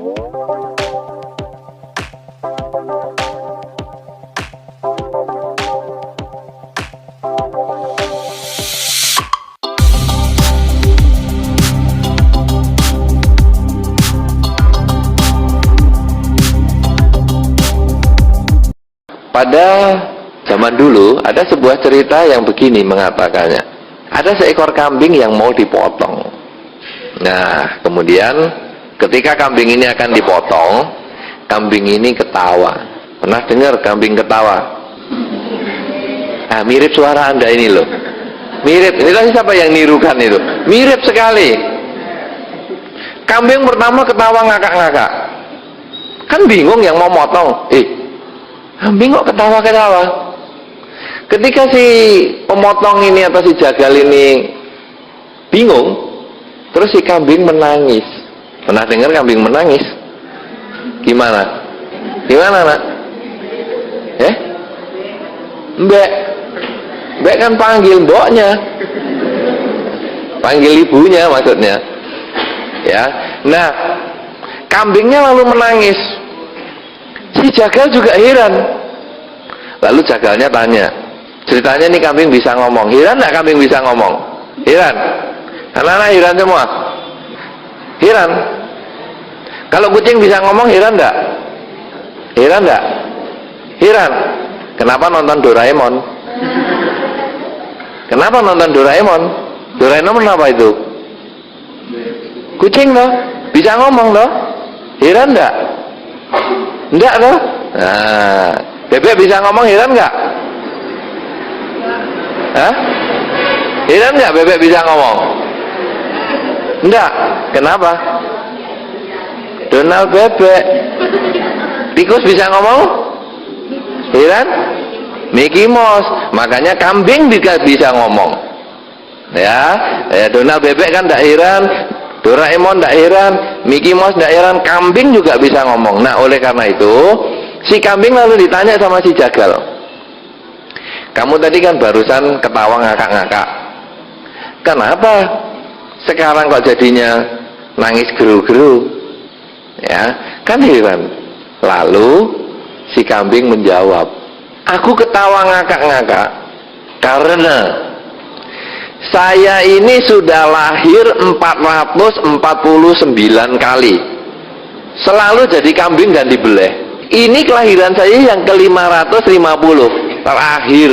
Pada zaman dulu ada sebuah cerita yang begini mengatakannya. Ada seekor kambing yang mau dipotong. Nah, kemudian ketika kambing ini akan dipotong, kambing ini ketawa. Pernah dengar kambing ketawa? Nah, mirip suara Anda ini loh. Mirip. Ini tadi siapa yang nirukan itu? Mirip sekali. Kambing pertama ketawa ngakak-ngakak. Kan bingung yang mau motong. Kambing kok ketawa-ketawa. Ketika si pemotong ini atau si jagal ini bingung, terus si kambing menangis. Pernah dengar kambing menangis? Gimana? Gimana, nak? Mbak. Mbak kan panggil mboknya. Panggil ibunya maksudnya. Ya. Nah, kambingnya lalu menangis. Si jagal juga heran. Lalu jagalnya tanya, ceritanya nih kambing bisa ngomong. Heran nggak kambing bisa ngomong? Heran? Anak-anak heran semua? Heran? Kalau kucing bisa ngomong heran nggak? Heran nggak? Heran? Kenapa nonton Doraemon? Kenapa nonton Doraemon? Doraemon apa itu? Kucing loh, bisa ngomong loh. Heran nggak? Enggak loh. Nah, bebek bisa ngomong, heran nggak? Hah? Heran nggak bebek bisa ngomong? Enggak. Kenapa? Donald bebek. Tikus bisa ngomong? Heran? Mickey Mouse. Makanya kambing juga bisa ngomong. Ya, Donald bebek kan tidak heran. Doraemon tidak heran, Mickey Mouse tidak heran, kambing juga bisa ngomong. Nah, oleh karena itu, si kambing lalu ditanya sama si jagal, kamu tadi kan barusan ketawa ngakak-ngakak, kenapa sekarang kok jadinya nangis geru-geru? Ya, kan heran. Lalu si kambing menjawab, aku ketawa ngakak-ngakak karena saya ini sudah lahir 449 kali. Selalu jadi kambing dan dibeleh. Ini kelahiran saya yang ke-550 terakhir.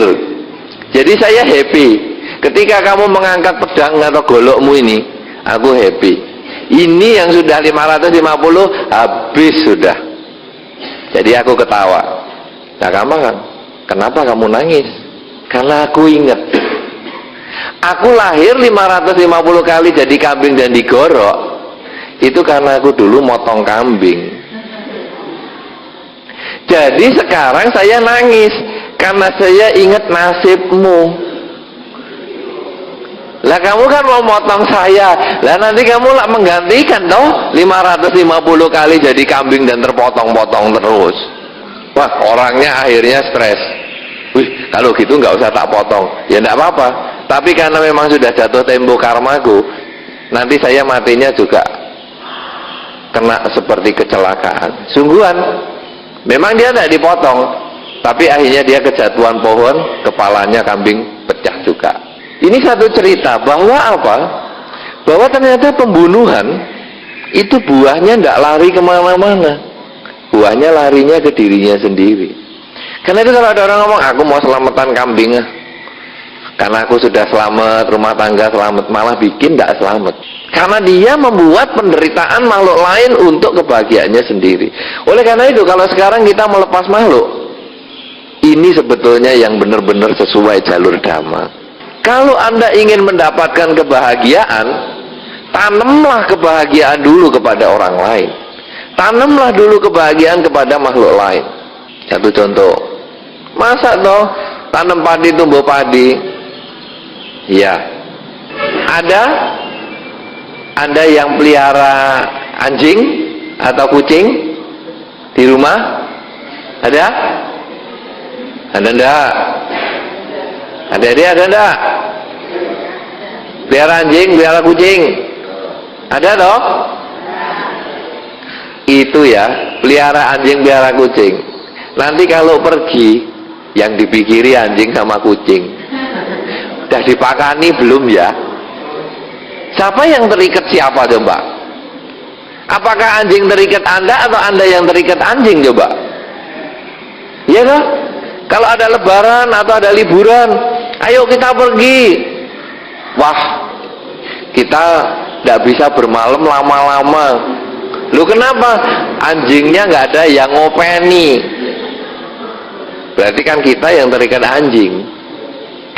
Jadi saya happy. Ketika kamu mengangkat pedang atau golokmu ini, aku happy. Ini yang sudah 550 habis sudah. Jadi aku ketawa. Nah, kamu kan, kenapa kamu nangis? Karena aku ingat, aku lahir 550 kali jadi kambing dan digorok. Itu karena aku dulu motong kambing. Jadi sekarang saya nangis karena saya ingat nasibmu. Lah kamu kan mau motong saya, lah nanti kamu lah menggantikan toh 550 kali jadi kambing dan terpotong-potong terus. Wah, orangnya akhirnya stres. Wih, kalau gitu nggak usah tak potong. Ya nggak apa-apa. Tapi karena memang sudah jatuh tempo karmaku, nanti saya matinya juga kena seperti kecelakaan. Sungguhan, memang dia tidak dipotong, tapi akhirnya dia kejatuhan pohon, kepalanya kambing pecah juga. Ini satu cerita bahwa apa? Bahwa ternyata pembunuhan itu buahnya tidak lari kemana-mana. Buahnya larinya ke dirinya sendiri. Karena itu kalau ada orang ngomong, aku mau selamatan kambing, karena aku sudah selamat, rumah tangga selamat, malah bikin tidak selamat. Karena dia membuat penderitaan makhluk lain untuk kebahagiaannya sendiri. Oleh karena itu, kalau sekarang kita melepas makhluk, ini sebetulnya yang benar-benar sesuai jalur dhamma. Kalau Anda ingin mendapatkan kebahagiaan, tanamlah kebahagiaan dulu kepada orang lain. Tanamlah dulu kebahagiaan kepada makhluk lain. Satu contoh, masa toh tanam padi tumbuh padi? Ya, ada yang pelihara anjing atau kucing di rumah? Ada? Ada enggak? Ada enggak? Pelihara anjing, pelihara kucing? Ada toh? itu ya, pelihara anjing, pelihara kucing. Nanti kalau pergi, yang dipikiri anjing sama kucing. Udah dipakani belum ya? Siapa yang terikat siapa coba? Apakah anjing terikat Anda atau Anda yang terikat anjing coba? Iya toh? Kalau ada lebaran atau ada liburan, ayo kita pergi. Wah, kita tidak bisa bermalam lama-lama. Lu kenapa? Anjingnya nggak ada yang ngopeni. Berarti kan kita yang terikat anjing.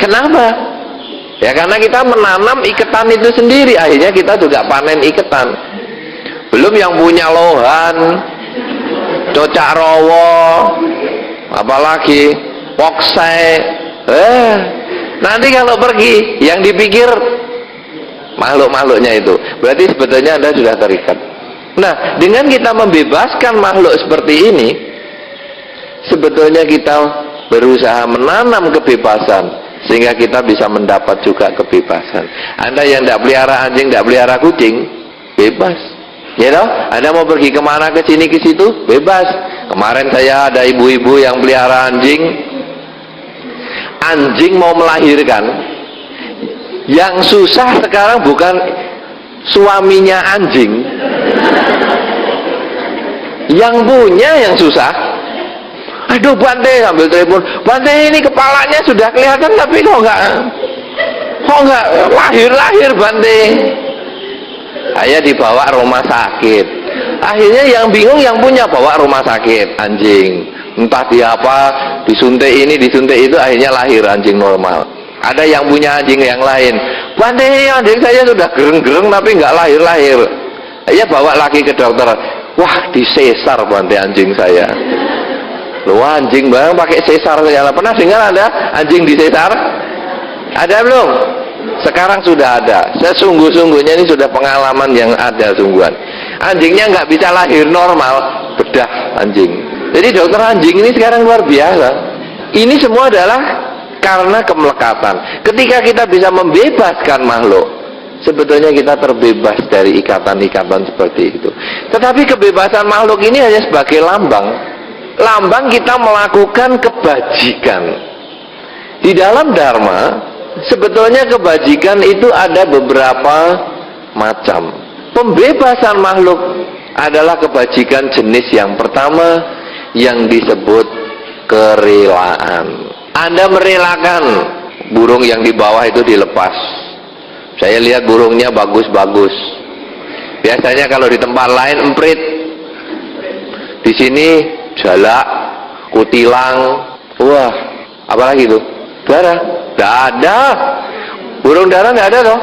Kenapa? Ya karena kita menanam iketan itu sendiri. Akhirnya kita juga panen iketan. Belum yang punya lohan, cocak rowo, apalagi poksai. Nanti kalau pergi yang dipikir makhluk-makhluknya itu. Berarti sebetulnya Anda sudah terikat. Nah, dengan kita membebaskan makhluk seperti ini, sebetulnya kita berusaha menanam kebebasan, sehingga kita bisa mendapat juga kebebasan. Anda yang tidak pelihara anjing, tidak pelihara kucing, bebas. Ya toh? Anda mau pergi kemana, ke sini, ke situ, bebas. Kemarin saya ada ibu-ibu yang pelihara anjing. Anjing mau melahirkan. Yang susah sekarang bukan suaminya anjing, yang punya yang susah. Aduh Bante, ambil telepon, Bante ini kepalanya sudah kelihatan tapi kok nggak lahir Bante. Saya dibawa rumah sakit. Akhirnya yang bingung yang punya, bawa rumah sakit anjing. Entah dia apa, disuntik ini, disuntik itu, akhirnya lahir anjing normal. Ada yang punya anjing yang lain, Bante anjing saya sudah gereng-gereng tapi nggak lahir-lahir. Ya bawa lagi ke dokter, wah disesar Bante anjing saya. Loh anjing bang pakai sesar segala. Pernah dengar ada anjing disesar? Ada belum? Sekarang sudah ada. Sesungguh-sungguhnya ini sudah pengalaman yang ada sungguhan. Anjingnya nggak bisa lahir normal, bedah anjing. Jadi dokter anjing ini sekarang luar biasa. Ini semua adalah karena kemelekatan. Ketika kita bisa membebaskan makhluk, sebetulnya kita terbebas dari ikatan-ikatan seperti itu. Tetapi kebebasan makhluk ini hanya sebagai lambang. Lambang kita melakukan kebajikan. Di dalam Dharma, sebetulnya kebajikan itu ada beberapa macam. Pembebasan makhluk adalah kebajikan jenis yang pertama yang disebut kerelaan. Anda merelakan burung yang di bawah itu dilepas. Saya lihat burungnya bagus-bagus. Biasanya kalau di tempat lain emprit, di sini jalak, kutilang, wah, apalagi itu? Darah, tidak ada. Burung darah tidak ada toh?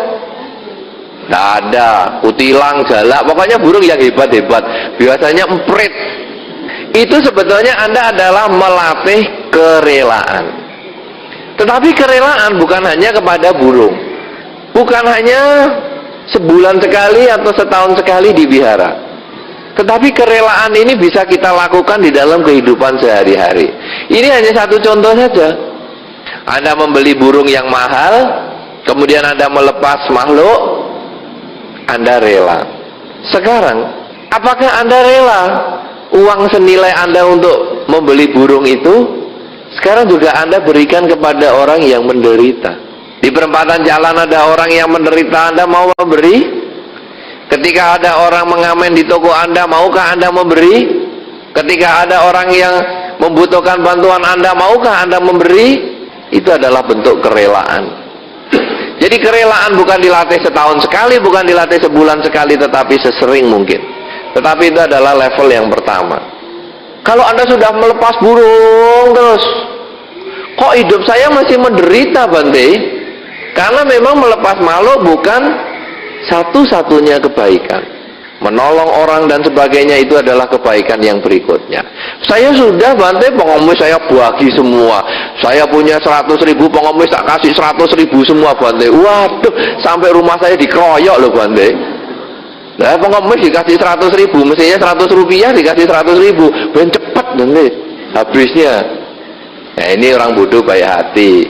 Tidak ada. Kutilang, jalak, pokoknya burung yang hebat-hebat. Biasanya emprit. Itu sebetulnya Anda adalah melatih kerelaan. Tetapi kerelaan bukan hanya kepada burung, bukan hanya sebulan sekali atau setahun sekali di wihara, tetapi kerelaan ini bisa kita lakukan di dalam kehidupan sehari-hari. Ini hanya satu contoh saja. Anda membeli burung yang mahal, kemudian Anda melepas makhluk, Anda rela. Sekarang, apakah Anda rela uang senilai Anda untuk membeli burung itu sekarang juga Anda berikan kepada orang yang menderita? Di perempatan jalan ada orang yang menderita, Anda mau memberi? Ketika ada orang mengamen di toko Anda, maukah Anda memberi? Ketika ada orang yang membutuhkan bantuan Anda, maukah Anda memberi? Itu adalah bentuk kerelaan. Jadi kerelaan bukan dilatih setahun sekali, bukan dilatih sebulan sekali, tetapi sesering mungkin. Tetapi itu adalah level yang pertama. Kalau Anda sudah melepas burung terus, kok hidup saya masih menderita Bante? Karena memang melepas makhluk bukan satu-satunya kebaikan. Menolong orang dan sebagainya itu adalah kebaikan yang berikutnya. Saya sudah Bante, pengemis saya bagi semua. Saya punya 100.000 pengemis, tak kasih 100.000 semua Bante. Waduh, sampai rumah saya dikeroyok loh Bante. Nah, pengemis dikasih 100.000, mestinya 100 rupiah dikasih 100.000, ben cepat Bante habisnya. Nah ini orang bodoh baik hati.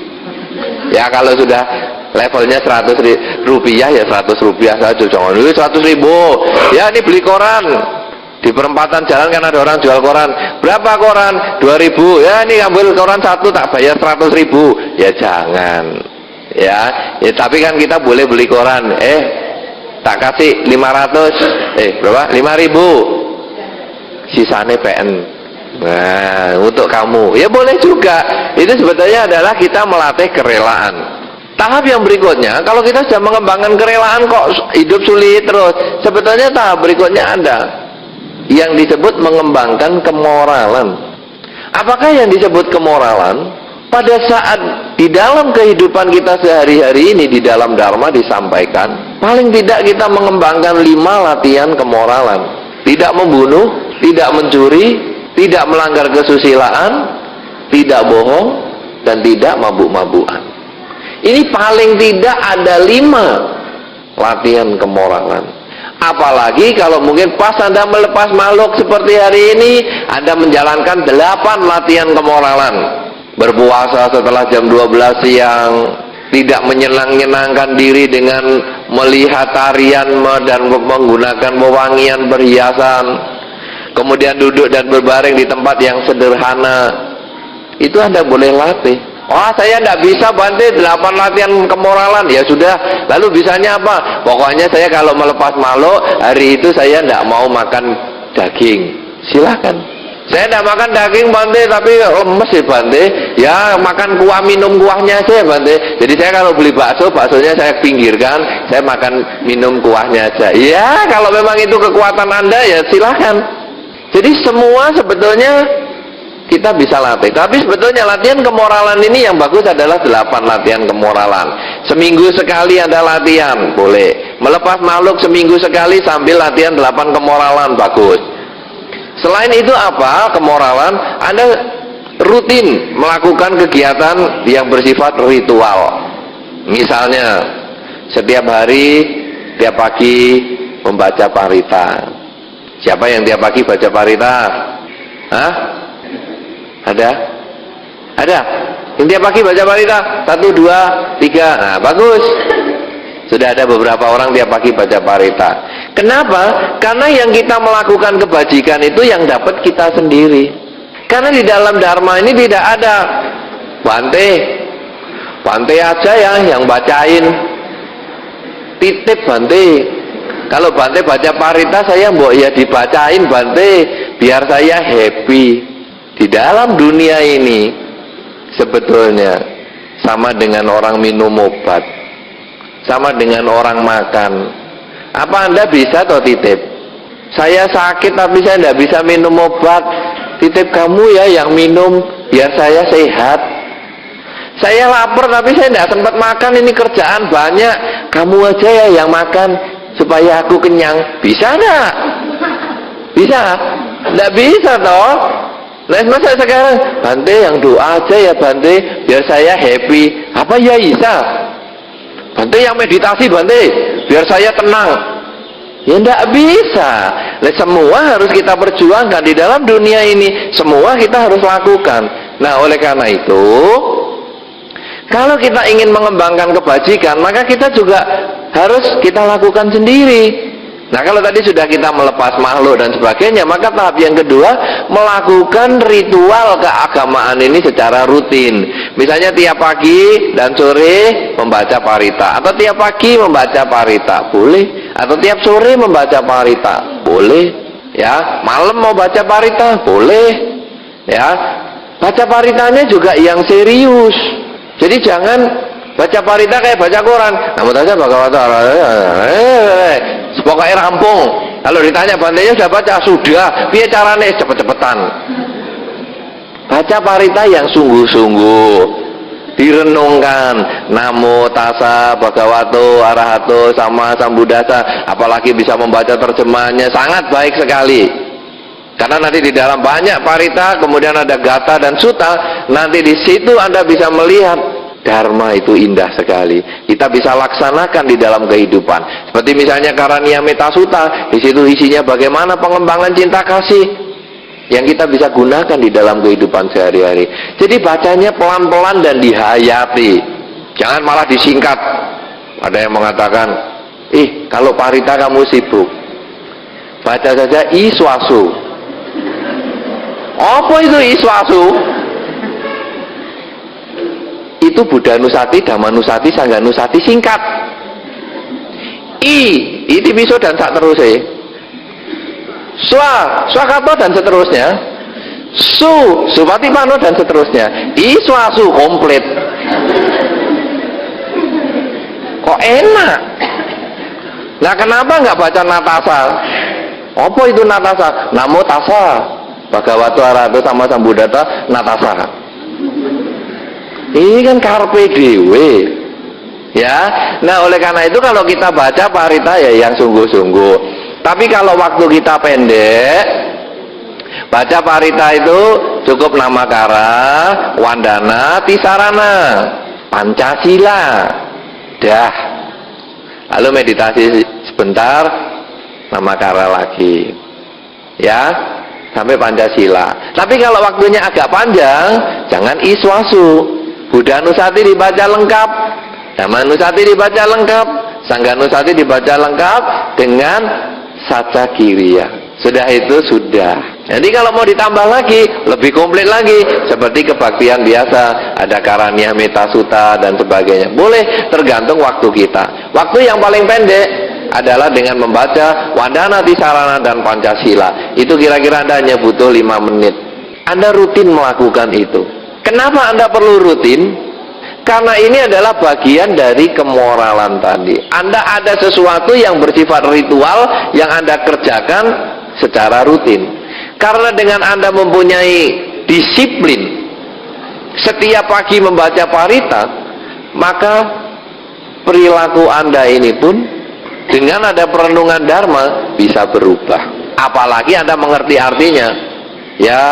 Ya kalau sudah levelnya 100 rupiah ya 100 rupiah saja, jangan 100.000. Ya ini beli koran Di perempatan jalan kan ada orang jual koran. Berapa koran? 2.000. Ya ini ambil koran satu tak bayar 100.000. Ya jangan. Ya tapi kan kita boleh beli koran. Tak kasih 500. Berapa? 5.000. Sisanya PN. Nah, untuk kamu. Ya boleh juga. Itu sebetulnya adalah kita melatih kerelaan. Tahap yang berikutnya, kalau kita sudah mengembangkan kerelaan kok hidup sulit terus. Sebetulnya tahap berikutnya ada yang disebut mengembangkan kemoralan. Apakah yang disebut kemoralan? Pada saat di dalam kehidupan kita sehari-hari ini, di dalam Dharma disampaikan, paling tidak kita mengembangkan 5 latihan kemoralan. Tidak membunuh, tidak mencuri, tidak melanggar kesusilaan, tidak bohong, dan tidak mabuk-mabukan. Ini paling tidak ada 5 latihan kemoralan. Apalagi kalau mungkin pas Anda melepas makhluk seperti hari ini, Anda menjalankan 8 latihan kemoralan. Berpuasa setelah jam 12 siang, tidak menyenang-nyenangkan diri dengan melihat tarian dan menggunakan pewangian perhiasan, kemudian duduk dan berbaring di tempat yang sederhana. Itu Anda boleh latih. Saya tidak bisa Bante 8 latihan kemoralan. Ya sudah, lalu bisanya apa? Pokoknya saya kalau melepas makhluk, hari itu saya tidak mau makan daging. Silakan. Saya tidak makan daging Bante, tapi lemes ya Bante. Ya makan kuah, minum kuahnya aja Bante. Jadi saya kalau beli bakso, baksonya saya pinggirkan, saya makan minum kuahnya aja. Ya kalau memang itu kekuatan Anda ya silakan. Jadi semua sebetulnya kita bisa latih. Tapi sebetulnya latihan kemoralan ini yang bagus adalah 8 latihan kemoralan. Seminggu sekali ada latihan, boleh. Melepas makhluk seminggu sekali sambil latihan 8 kemoralan, bagus. Selain itu apa kemoralan? Anda rutin melakukan kegiatan yang bersifat ritual. Misalnya setiap hari, tiap pagi membaca parita. Siapa yang tiap pagi baca parita? Ada? Ada? Yang tiap pagi baca parita? 1, 2, 3. Nah bagus. Sudah ada beberapa orang tiap pagi baca parita. Kenapa? Karena yang kita melakukan kebajikan itu yang dapat kita sendiri. Karena di dalam Dharma ini tidak ada Bante aja ya yang bacain. Titip Bante. Kalau Bante baca parita, saya ya dibacain Bante, biar saya happy. Di dalam dunia ini sebetulnya sama dengan orang minum obat, sama dengan orang makan. Apa Anda bisa atau titip? Saya sakit tapi saya tidak bisa minum obat. Titip kamu ya yang minum, biar saya sehat. Saya lapar tapi saya tidak sempat makan, ini kerjaan banyak. Kamu aja ya yang makan supaya aku kenyang. Bisa enggak? Bisa? Tidak bisa toh. Nah masa sekarang Bante yang doa aja ya Bante, biar saya happy. Apa ya bisa? Bante yang meditasi Bante, biar saya tenang. Ya tidak bisa. Nah, semua harus kita perjuangkan di dalam dunia ini. Semua kita harus lakukan. Nah oleh karena itu, kalau kita ingin mengembangkan kebajikan, maka kita juga harus kita lakukan sendiri. Nah kalau tadi sudah kita melepas makhluk dan sebagainya, maka tahap yang kedua, melakukan ritual keagamaan ini secara rutin. Misalnya tiap pagi dan sore membaca parita, atau tiap pagi membaca parita, boleh. Atau tiap sore membaca parita, boleh. Ya, malam mau baca parita, boleh. Ya, baca paritanya juga yang serius. Jadi jangan baca parita kayak baca koran. Namun saja Bhagavata pokoknya rampung. Kalau ditanya Bantenya sudah baca? Sudah. Biar caranya cepet-cepetan. Baca parita yang sungguh-sungguh, direnungkan. Namo tassa bhagavato arahato sama sambuddhasa. Apalagi bisa membaca terjemahannya, sangat baik sekali. Karena nanti di dalam banyak parita, kemudian ada gata dan sutta. Nanti di situ Anda bisa melihat Dharma itu indah sekali. Kita bisa laksanakan di dalam kehidupan. Seperti misalnya Karania Metta Sutta, di situ isinya bagaimana pengembangan cinta kasih yang kita bisa gunakan di dalam kehidupan sehari-hari. Jadi bacanya pelan-pelan dan dihayati. Jangan malah disingkat. Ada yang mengatakan, kalau parita kamu sibuk. baca saja Iswasu. Apa itu Iswasu? Itu Buddhanusati, Dhammanusati, Sangganusati singkat. Iti piso dan sak terusnya. Swakato dan seterusnya. Supatipano dan seterusnya. Iswasu komplit. Kok enak? Nah kenapa nggak baca Natasa? Apa itu Natasa? Namo tassa Bhagavato arahato sama sambuddhata Natasa. Ini kan karpe dewe. Ya. Nah oleh karena itu kalau kita baca parita ya yang sungguh-sungguh. Tapi kalau waktu kita pendek, baca parita itu cukup namakara, wandana, tisarana, Pancasila. Dah. Lalu meditasi sebentar, namakara lagi. Ya, sampai Pancasila. Tapi kalau waktunya agak panjang, jangan Iswasu. Buddhanusati dibaca lengkap, Dhammanusati dibaca lengkap, Sangganusati dibaca lengkap dengan Saca Kiriya. Sudah itu sudah. Jadi kalau mau ditambah lagi, lebih komplit lagi, seperti kebaktian biasa, ada Karania Metasuta dan sebagainya. Boleh, tergantung waktu kita. Waktu yang paling pendek adalah dengan membaca Wandana, Tisarana, dan Pancasila. Itu kira-kira Anda hanya butuh 5 menit. Anda rutin melakukan itu. Kenapa Anda perlu rutin? Karena ini adalah bagian dari kemoralan tadi. Anda ada sesuatu yang bersifat ritual yang Anda kerjakan secara rutin. Karena dengan Anda mempunyai disiplin setiap pagi membaca parita, maka perilaku Anda ini pun dengan ada perenungan Dharma bisa berubah. Apalagi Anda mengerti artinya. Ya,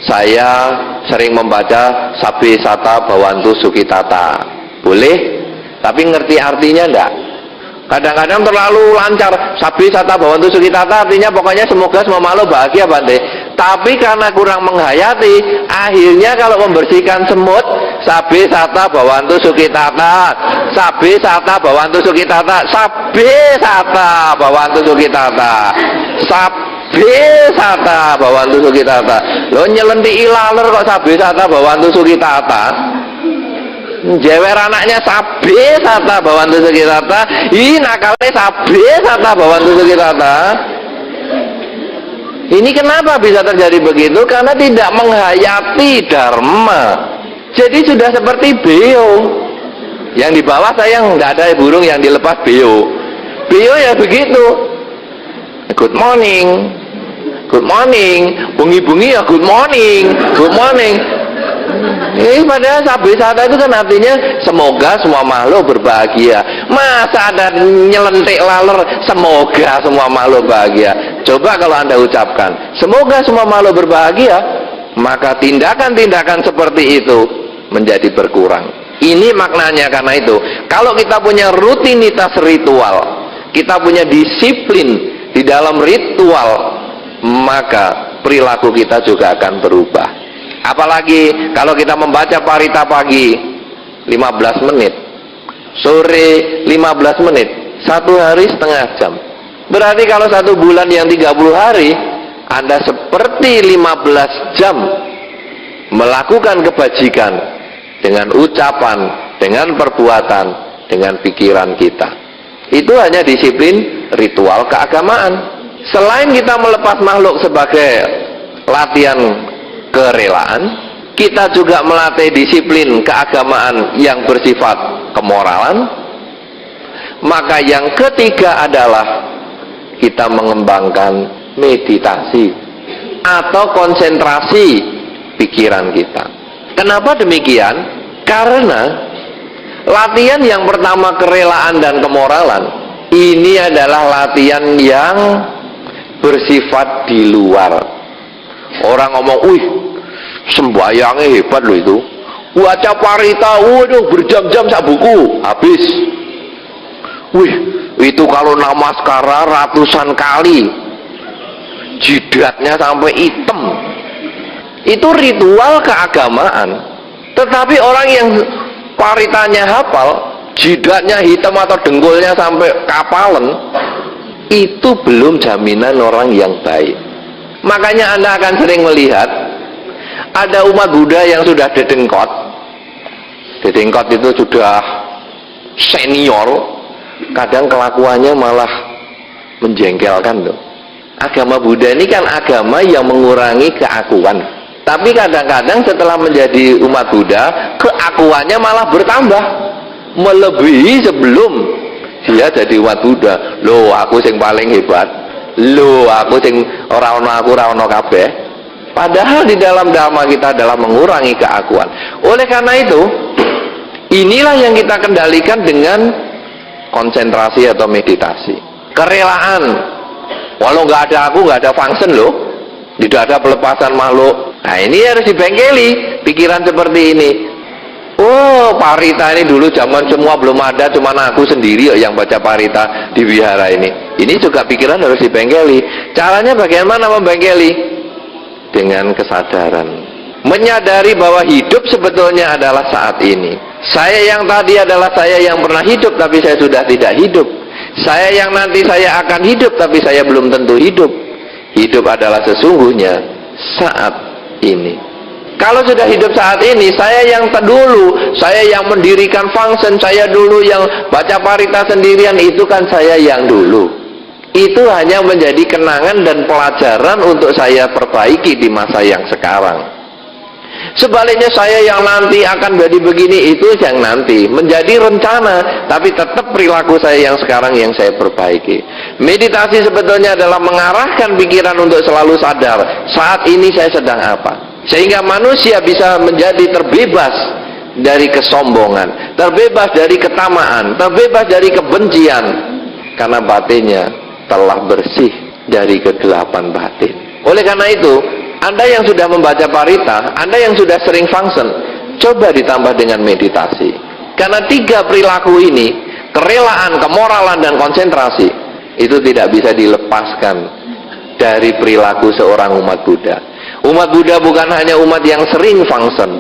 saya sering membaca Sabbe Sata Bhavantu Sukhitata. Boleh, tapi ngerti artinya enggak? Kadang-kadang terlalu lancar. Sabbe Sata Bhavantu Sukhitata artinya pokoknya semoga semua makhluk bahagia, Bante. Tapi karena kurang menghayati, akhirnya kalau membersihkan semut, Sabbe Sata Bhavantu Sukhitata, Sabbe Sata Bhavantu Sukhitata, Sabbe Sata Bhavantu Sukhitata, Sabbe Sata Bhavantu Sukhitata. Lo nyelenti ilaler kok Sabbe Sata Bhavantu Sukhitata. Jewer anaknya Sabbe Sata Bhavantu Sukhitata. Ih nakalnya Sabbe Sata Bhavantu Sukhitata. Ini kenapa bisa terjadi begitu? Karena tidak menghayati Dharma. Jadi sudah seperti beo. Yang di bawah saya nggak ada burung yang dilepas beo. Beo ya begitu. Good morning, good morning, bungi-bungi ya good morning, good morning. Ini padahal Sabbe Sata itu kan artinya semoga semua makhluk berbahagia. Masa ada nyelentik laler semoga semua makhluk bahagia? Coba kalau Anda ucapkan semoga semua makhluk berbahagia, maka tindakan-tindakan seperti itu menjadi berkurang. Ini maknanya. Karena itu kalau kita punya rutinitas ritual, kita punya disiplin di dalam ritual, maka perilaku kita juga akan berubah. Apalagi kalau kita membaca parita pagi 15 menit, sore 15 menit, 1 hari setengah jam. Berarti kalau 1 bulan yang 30 hari, Anda seperti 15 jam melakukan kebajikan dengan ucapan, dengan perbuatan, dengan pikiran kita. Itu hanya disiplin ritual keagamaan. Selain kita melepas makhluk sebagai latihan kerelaan, kita juga melatih disiplin keagamaan yang bersifat kemoralan. Maka yang ketiga adalah kita mengembangkan meditasi atau konsentrasi pikiran kita. Kenapa demikian? Karena latihan yang pertama kerelaan dan kemoralan ini adalah latihan yang bersifat di luar. Orang ngomong, wih sembayangnya hebat loh itu, baca parita, waduh berjam-jam sak buku habis. Wih itu kalau namaskara ratusan kali, jidatnya sampai hitam. Itu ritual keagamaan. Tetapi orang yang paritanya hafal, jidatnya hitam atau dengkulnya sampai kapalan, itu belum jaminan orang yang baik. Makanya Anda akan sering melihat ada umat Buddha yang sudah dedengkot. Dedengkot itu sudah senior, kadang kelakuannya malah menjengkelkan tuh. Agama Buddha ini kan agama yang mengurangi keakuan, tapi kadang-kadang setelah menjadi umat Buddha, keakuannya malah bertambah, melebihi sebelum dia jadi umat Buddha. Loh, aku sing paling hebat, loh aku sing ora ono aku ora ono kabeh. Padahal di dalam dhamma kita adalah mengurangi keakuan. Oleh karena itu, inilah yang kita kendalikan dengan konsentrasi atau meditasi. Kerelaan. Walau nggak ada aku, nggak ada function loh, tidak ada pelepasan makhluk. Nah ini harus dibengkeli pikiran seperti ini. Oh, parita ini dulu zaman semua belum ada, cuma aku sendiri yang baca parita di wihara ini. Ini juga pikiran harus dibengkeli. Caranya bagaimana membengkeli? Dengan kesadaran, menyadari bahwa hidup sebetulnya adalah saat ini. Saya yang tadi adalah saya yang pernah hidup, tapi saya sudah tidak hidup. Saya yang nanti saya akan hidup, tapi saya belum tentu hidup. Hidup adalah sesungguhnya saat ini. Kalau sudah hidup saat ini, saya yang dulu, saya yang mendirikan function, saya dulu yang baca parita sendirian, itu kan saya yang dulu. Itu hanya menjadi kenangan dan pelajaran untuk saya perbaiki di masa yang sekarang. Sebaliknya saya yang nanti akan jadi begini, itu yang nanti menjadi rencana, tapi tetap perilaku saya yang sekarang yang saya perbaiki. Meditasi sebetulnya adalah mengarahkan pikiran untuk selalu sadar saat ini saya sedang apa, sehingga manusia bisa menjadi terbebas dari kesombongan, terbebas dari ketamaan, terbebas dari kebencian, karena batinnya telah bersih dari kegelapan batin. Oleh karena itu, Anda yang sudah membaca parita, Anda yang sudah sering function, coba ditambah dengan meditasi. Karena tiga perilaku ini, kerelaan, kemoralan, dan konsentrasi, itu tidak bisa dilepaskan dari perilaku seorang umat Buddha. Umat Buddha bukan hanya umat yang sering function.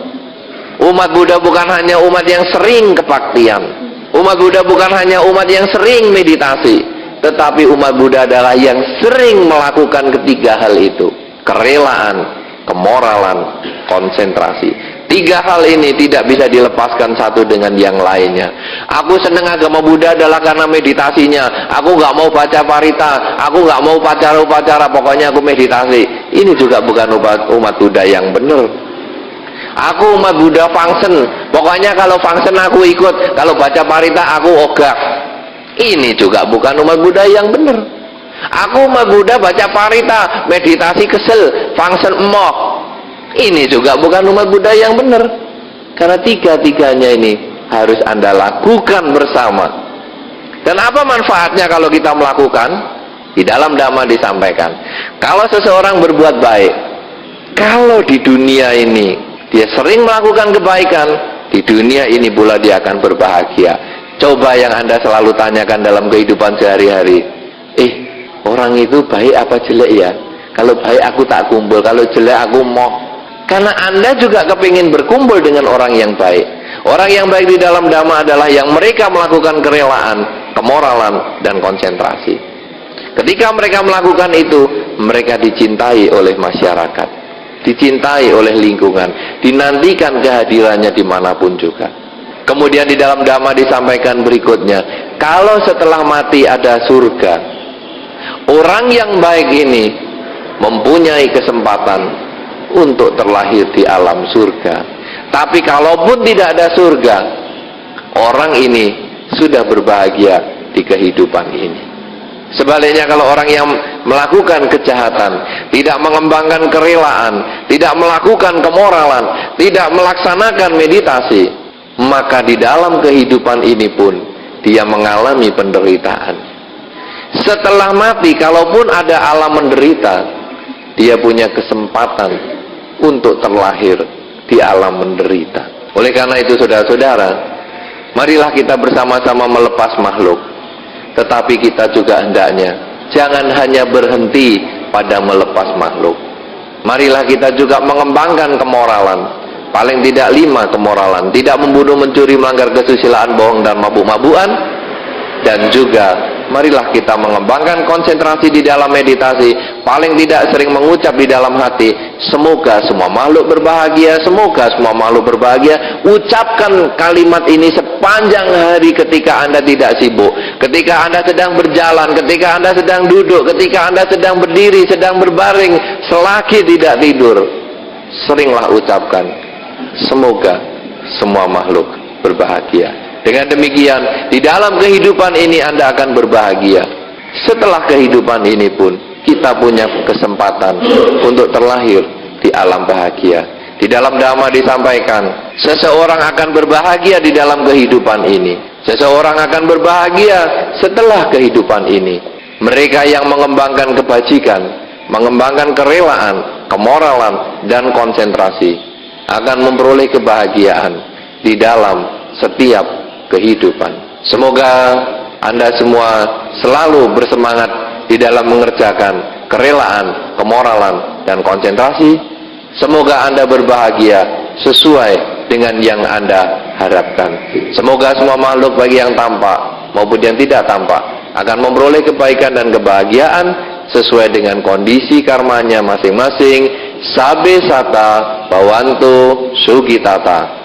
Umat Buddha bukan hanya umat yang sering kebaktian. Umat Buddha bukan hanya umat yang sering meditasi. Tetapi umat Buddha adalah yang sering melakukan ketiga hal itu. Kerelaan, kemoralan, konsentrasi. Tiga hal ini tidak bisa dilepaskan satu dengan yang lainnya. Aku senang agama Buddha adalah karena meditasinya. Aku nggak mau baca parita, aku nggak mau upacara-upacara, pokoknya aku meditasi. Ini juga bukan umat Buddha yang benar. Aku umat Buddha function, pokoknya kalau function aku ikut, kalau baca parita aku ogah. Ini juga bukan umat Buddha yang benar. Aku umat Buddha baca parita, meditasi kesel, function emoh. Ini juga bukan umat Buddha yang benar. Karena tiga-tiganya ini harus Anda lakukan bersama. Dan apa manfaatnya kalau kita melakukan? Di dalam Dhamma disampaikan, kalau seseorang berbuat baik, kalau di dunia ini dia sering melakukan kebaikan, di dunia ini pula dia akan berbahagia. Coba yang Anda selalu tanyakan dalam kehidupan sehari-hari, orang itu baik apa jelek ya? Kalau baik aku tak kumpul, kalau jelek aku mau. Karena Anda juga kepingin berkumpul dengan orang yang baik. Orang yang baik di dalam Dhamma adalah yang mereka melakukan kerelaan, kemoralan, dan konsentrasi. Ketika mereka melakukan itu, mereka dicintai oleh masyarakat, dicintai oleh lingkungan, dinantikan kehadirannya dimanapun juga. Kemudian di dalam Dhamma disampaikan berikutnya, kalau setelah mati ada surga, orang yang baik ini mempunyai kesempatan untuk terlahir di alam surga. Tapi kalaupun tidak ada surga, orang ini sudah berbahagia di kehidupan ini. Sebaliknya kalau orang yang melakukan kejahatan, tidak mengembangkan kerelaan, tidak melakukan kemoralan, tidak melaksanakan meditasi, maka di dalam kehidupan ini pun dia mengalami penderitaan. Setelah mati, kalaupun ada alam menderita, dia punya kesempatan untuk terlahir di alam menderita. Oleh karena itu saudara-saudara, marilah kita bersama-sama melepas makhluk. Tetapi kita juga hendaknya jangan hanya berhenti pada melepas makhluk. Marilah kita juga mengembangkan kemoralan. Paling tidak 5 kemoralan: tidak membunuh, mencuri, melanggar kesusilaan, bohong, dan mabuk-mabukan, dan juga marilah kita mengembangkan konsentrasi di dalam meditasi, paling tidak sering mengucap di dalam hati, semoga semua makhluk berbahagia, semoga semua makhluk berbahagia. Ucapkan kalimat ini sepanjang hari ketika Anda tidak sibuk, ketika Anda sedang berjalan, ketika Anda sedang duduk, ketika Anda sedang berdiri, sedang berbaring, selagi tidak tidur. Seringlah ucapkan, semoga semua makhluk berbahagia. Dengan demikian, di dalam kehidupan ini Anda akan berbahagia. Setelah kehidupan ini pun, kita punya kesempatan untuk terlahir di alam bahagia. Di dalam Dhamma disampaikan, seseorang akan berbahagia di dalam kehidupan ini. Seseorang akan berbahagia setelah kehidupan ini. Mereka yang mengembangkan kebajikan, mengembangkan kerelaan, kemoralan, dan konsentrasi akan memperoleh kebahagiaan di dalam setiap kehidupan. Semoga Anda semua selalu bersemangat di dalam mengerjakan kerelaan, kemoralan, dan konsentrasi. Semoga Anda berbahagia sesuai dengan yang Anda harapkan. Semoga semua makhluk baik yang tampak maupun yang tidak tampak akan memperoleh kebaikan dan kebahagiaan sesuai dengan kondisi karmanya masing-masing. Sabe sata bawantu sugitata.